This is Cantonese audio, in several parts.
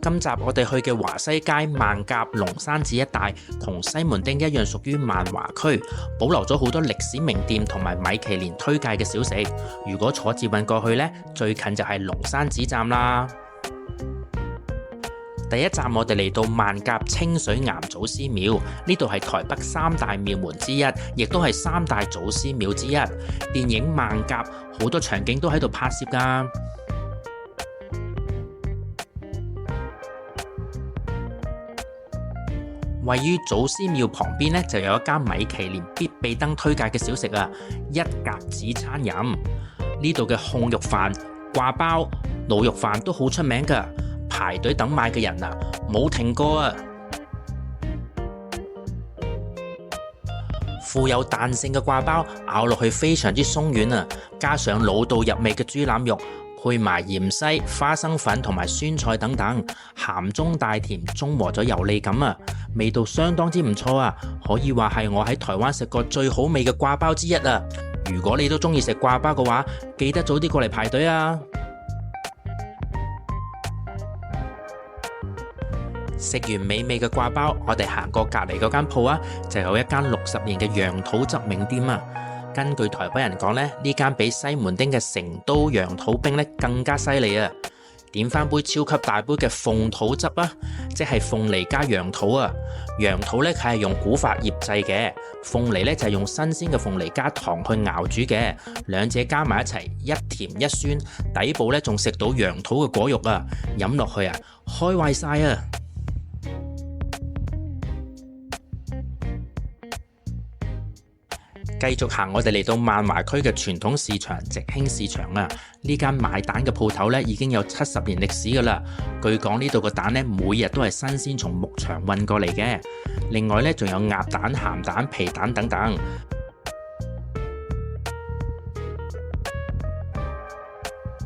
今集我哋去嘅華西街、萬甲、龍山寺一帶，同西門町一樣屬於萬華區，保留咗好多歷史名店同埋米其林推介嘅小食。如果坐捷運過去呢，最近就係龍山寺站啦。第一站我哋嚟到萬甲清水岩祖師廟，呢度係台北三大廟門之一，亦都係三大祖師廟之一。電影《萬甲》好多場景都喺度拍攝㗎。位於祖師廟旁邊呢，就有一間米其林必備登推介嘅小食啊，一甲子餐飲。呢度嘅控肉飯、掛包、滷肉飯都好出名㗎，排隊等買嘅人啊冇停過啊！富有彈性嘅掛包咬落去非常之鬆軟啊，加上老到入味嘅豬腩肉，配埋芫茜、花生粉同埋酸菜等等，鹹中帶甜，中和咗油膩感啊！味道相當之唔錯啊，可以話係我喺台灣食過最好味嘅掛包之一啊！如果你都中意食掛包嘅話，記得早啲過嚟排隊啊！食完美味嘅掛包，我哋行過隔離嗰間鋪啊，就有一間60年嘅羊肚汁名店啊！根據台北人講呢，呢間比西門町嘅成都羊肚冰呢更加犀利啊！點翻杯超級大杯嘅鳳肚汁啊，即係鳳梨加羊肚啊！羊肚呢，佢係用古法醃製嘅，鳳梨呢，就係用新鮮嘅鳳梨加糖去熬煮嘅，兩者加埋一齊，一甜一酸，底部呢，仲食到羊肚嘅果肉啊！飲落去啊，開胃晒啊！繼續行，我哋嚟到萬華區嘅傳統市場直興市場啊！呢間賣蛋嘅鋪頭呢已經有70年歷史噶啦。據講呢度個蛋呢每日都係新鮮從牧場運過嚟嘅。另外呢仲有鴨蛋、鹹蛋、皮蛋等等。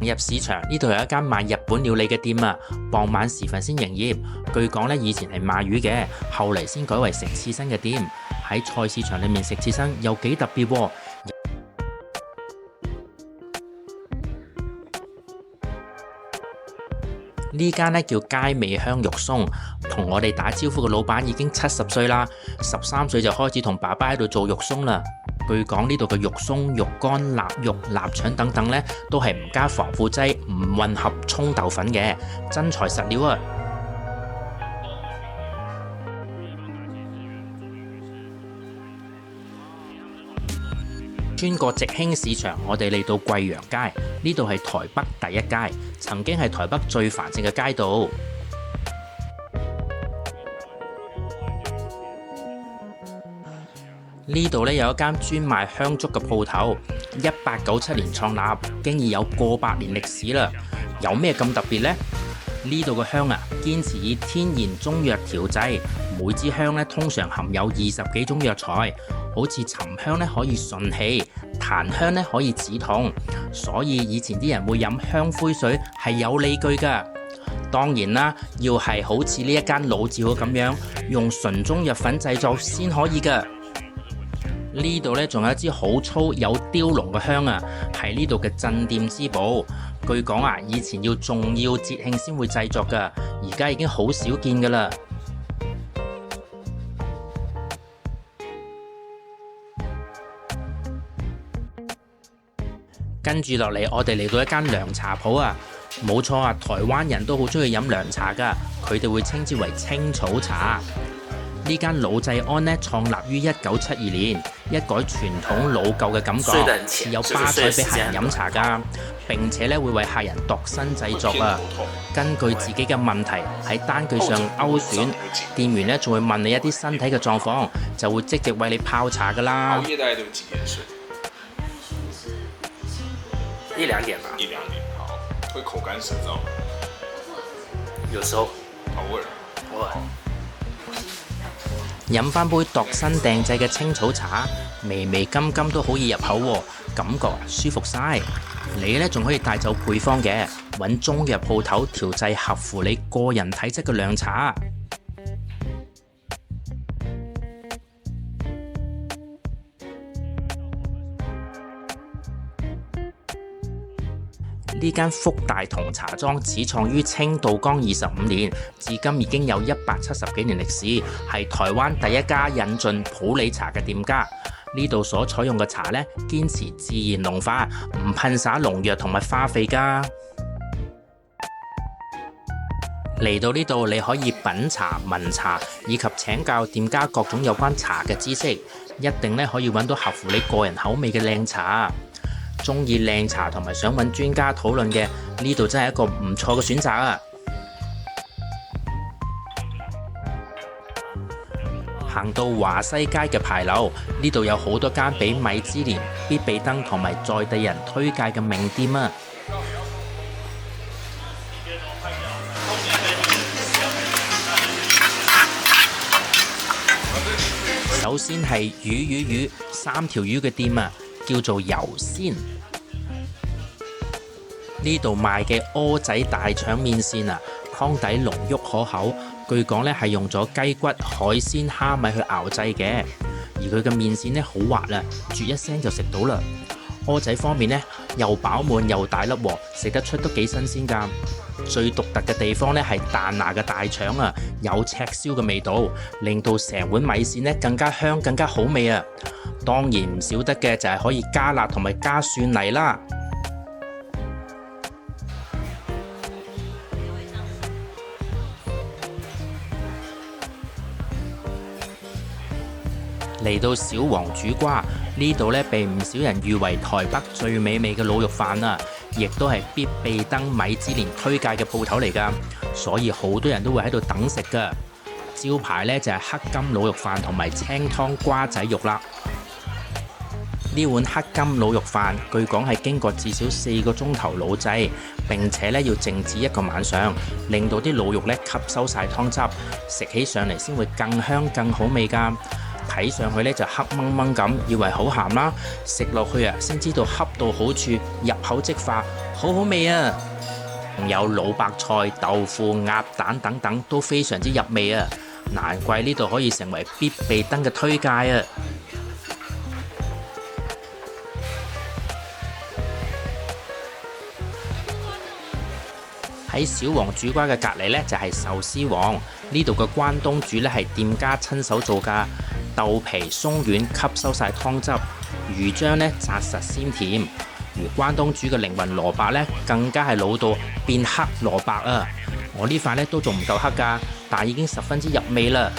入市場呢度有一間賣日本料理嘅店啊，傍晚時分先營業。據講呢以前係賣魚嘅，後嚟先改為食刺身嘅店。喺菜市場裏面食刺身又幾特別喎。呢間呢叫佳味香肉鬆，同我哋打招呼嘅老闆已經70歲啦，13歲就開始同爸爸喺度做肉鬆啦。據講呢度嘅肉鬆、肉乾、臘肉、臘腸等等呢，都係唔加防腐劑、唔混合葱豆粉嘅，真材實料啊！穿過直興市場，我哋嚟到貴陽街，呢度係台北第一街，曾經係台北最繁盛嘅街道。呢度呢有一間專賣香燭嘅鋪頭，1897年創立，經已有過百年歷史啦。有咩咁特別呢？呢度嘅香啊，堅持以天然中藥調製，每支香呢通常含有20幾種藥材。好似沉香咧可以順氣，檀香咧可以止痛，所以以前啲人會飲香灰水係有理據㗎。當然啦，要係好似呢一間老字號咁樣，用純中藥粉製作先可以㗎。呢度咧仲有一支好粗有雕龍嘅香啊，係呢度嘅鎮店之寶。據講啊，以前要重要節慶先會製作㗎，而家已經好少見㗎啦。跟住落嚟，我哋嚟到一間涼茶鋪啊，冇錯啊，台灣人都好中意飲涼茶噶，佢哋會稱之為青草茶。呢間老濟安呢，創立於1972年，一改傳統老舊嘅感覺，設有吧台俾客人飲茶噶，並且咧會為客人度身製作啊。根據自己嘅問題喺單據上勾選，店員咧仲會問你一啲身體嘅狀況，就會積極為你泡茶噶啦。熬夜大概都幾點睡？1、2點吧。1、2點，好。會口乾舌燥。有時候。偶爾。飲翻杯度身訂製嘅青草茶，微微甘甘都好易入口喎，感覺舒服晒。你呢仲可以帶走配方嘅，揾中藥鋪頭調製合乎你個人體質嘅涼茶。呢間福大同茶莊始創於清道光25年，至今已經有170幾年歷史，係台灣第一家引進普洱茶嘅店家。呢度所採用嘅茶呢，堅持自然農法，唔噴灑農藥同埋化肥㗎。嚟到呢度，你可以品茶、聞茶，以及請教店家各種有關茶嘅知識，一定咧可以揾到合乎你個人口味嘅靚茶。鍾意靚茶同埋想揾專家討論嘅，呢度真係一個唔錯嘅選擇啊！行到華西街嘅牌樓，呢度有好多間俾米芝蓮、必比登同埋在地人推介嘅名店啊！首先係魚3條魚嘅店啊，叫做油鮮。呢度賣嘅蚵仔大腸麵線啊，湯底濃郁可口，據講咧係用咗雞骨、海鮮、蝦米去熬製嘅，而佢嘅麵線咧好滑啊，啜一聲就食到啦。蚵仔方面咧又飽滿又大粒喎，食得出都幾新鮮㗎。最獨特嘅地方咧係彈牙嘅大腸啊，有赤燒嘅味道，令到成碗米線咧更加香、更加好味啊！當然唔少得嘅就係可以加辣同埋加蒜泥啦。嚟到小黃煮瓜，呢度咧被唔少人譽為台北最美味嘅滷肉飯啊，亦都係必比登米芝蓮推介嘅鋪頭嚟㗎，所以好多人都會喺度等食㗎。招牌呢就係黑金滷肉飯同埋清湯瓜仔肉啦。呢碗黑金滷肉飯據講係經過至少4個鐘頭滷製，並且咧要靜置1個晚上，令到啲滷肉咧吸收晒湯汁，食起上嚟先會更香更好味㗎。睇上去咧就黑掹掹咁，以為好鹹啦，食落去啊先知道恰到好處，入口即化，好好味啊！仲有老白菜、豆腐、鴨蛋等等都非常之入味啊，難怪呢度可以成為必比登嘅推介啊！喺小黃煮瓜嘅隔離呢，就係壽司王，呢度嘅關東煮呢，係店家親手做㗎，豆皮鬆軟吸收晒湯汁，魚漿呢紮實鮮甜，而關東煮嘅靈魂蘿蔔呢，更加係老到變黑蘿蔔啊！我呢塊呢都仲唔夠黑㗎，但已經十分之入味啦。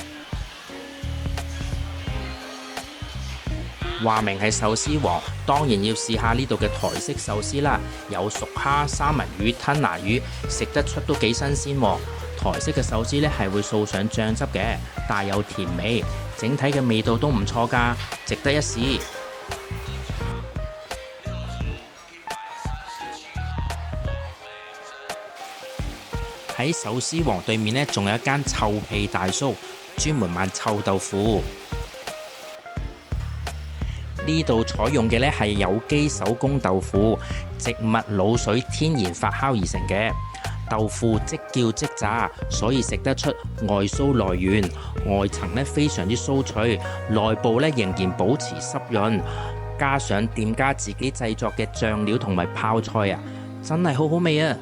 話明係壽司王，當然要試下呢度嘅台式壽司啦，有熟蝦、三文魚、吞拿魚，食得出都幾新鮮喎。台式嘅壽司呢係會掃上醬汁嘅，帶有甜味，整體嘅味道都唔錯㗎，值得一試。喺壽司王對面呢，仲有一間臭屁大叔，專門賣臭豆腐。呢度採用嘅呢係有機手工豆腐，植物滷水天然發酵而成嘅豆腐，即叫即炸，所以食得出外酥內軟，外層呢非常之酥脆，內部呢仍然保持濕潤，加上店家自己製作嘅醬料同埋泡菜啊，真係好好味啊！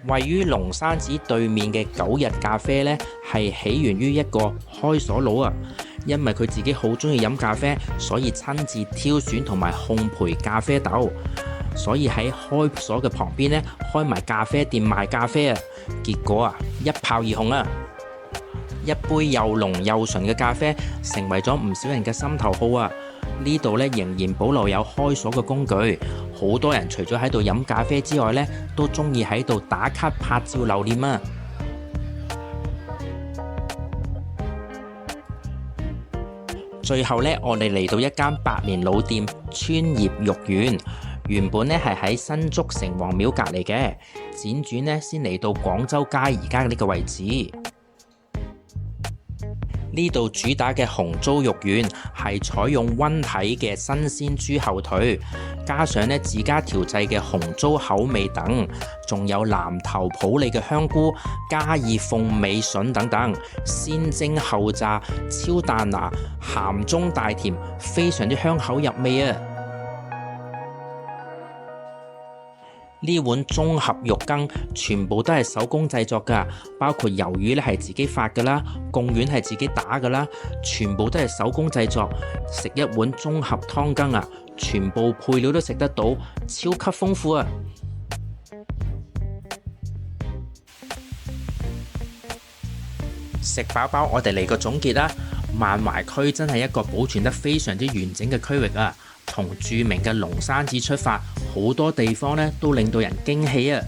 位於龍山寺對面嘅9日咖啡呢，係起源於一個開鎖佬啊，因為佢自己好鍾意飲咖啡，所以親自挑選同埋烘焙咖啡豆，所以喺開鎖嘅旁邊呢，開埋咖啡店賣咖啡啊，結果啊一炮而紅啊！一杯又濃又純嘅咖啡，成為咗唔少人嘅心頭好啊！呢度呢仍然保留有開鎖嘅工具，好多人除咗喺度飲咖啡之外呢，都鍾意喺度打卡拍照留念啊！最後呢，我哋嚟到一間百年老店川葉肉丸，原本呢係喺新竹城隍廟隔離嘅，輾轉呢先嚟到廣州街而家嘅呢個位置。呢度主打嘅紅糟肉丸係採用溫體嘅新鮮豬後腿，加上自家調製嘅紅糟口味等，仲有南頭普洱嘅香菇、嘉義鳳尾筍等等，先蒸後炸，超彈牙，鹹中帶甜，非常之香口入味啊！呢碗綜合肉羹全部都係手工製作㗎，包括魷魚係自己發㗎啦，貢丸係自己打㗎啦，全部都係手工製作。食一碗綜合湯羹啊，全部配料都食得到，超級豐富啊！食飽飽，我哋嚟個總結啦。萬懷區真係一個保存得非常之完整嘅區域啊！從著名嘅龍山寺出發，好多地方都令到人驚喜啊！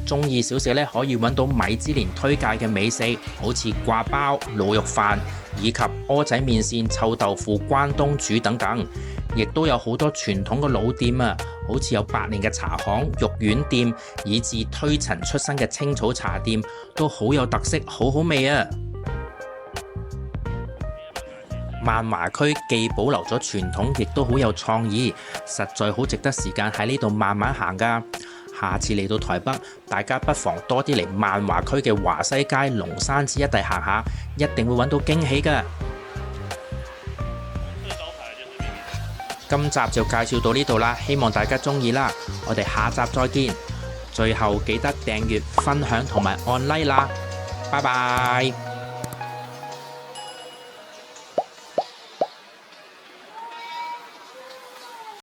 中意少少可以揾到米芝蓮推介嘅美食，好似掛包、滷肉飯以及蚵仔麵線、臭豆腐、關東煮等等，亦都有好多傳統嘅老店啊，好似有百年嘅茶行、肉丸店，以至推陳出新嘅青草茶店，都好有特色，好好味啊！萬華區既保留咗傳統，亦都好有創意，實在好值得時間喺呢度慢慢行㗎。下次嚟到台北，大家不妨多啲嚟萬華區嘅華西街、龍山寺一帶行下，一定會揾到驚喜㗎。今集就介紹到呢度啦，希望大家鍾意啦，我哋下集再見。最後記得訂閱、分享同埋按 like 啦，拜拜。